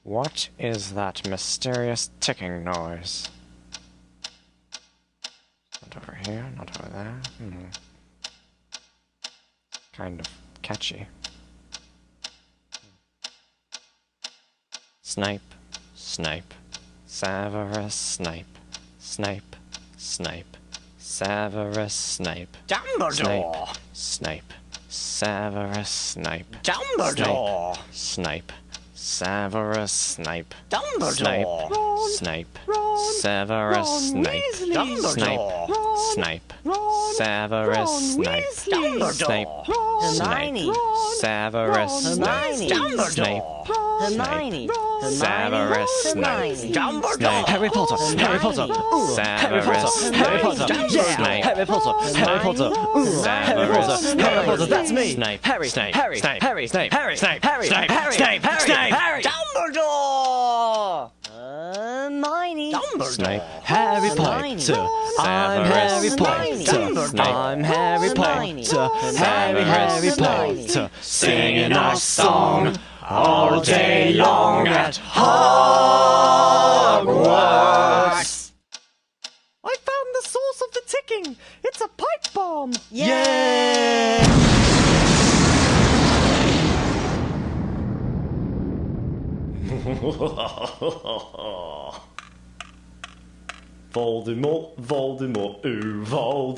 What is that mysterious ticking noise? Not over here, not over there. Kind of catchy. Snipe, Snipe, Severus Snape, Snape, Snape, Severus Snape, Dumbledore! Snape, Severus Snape, Dumbledore! Snape, Severus Snape, Dumbledore! Snape, Severus Snape, Dumbledore! Snape, Severus Snape, Snape, Hermione! Severus Snape, Snape, Hermione! Severus Snape, Dumbledore! Harry Potter, Harry Potter, Severus Harry Potter, yeah! Snape, Harry Potter, Harry Potter, Harry Potter, Harry Potter, that's me! Snape, Harry, Snape, Harry, Snape, Harry, Snape, Harry, Snape, Harry, Snape, Harry, Snape, Harry, Snape, Dumbledore! Hermione! Snape, Harry Potter, I'm Harry Severus Potter, I'm Harry Potter, Harry Potter, singing our song all day long at Hogwarts! I found the source of the ticking! It's a pipe bomb! Yeah! Voldemort, Voldemort, ooh, Voldemort.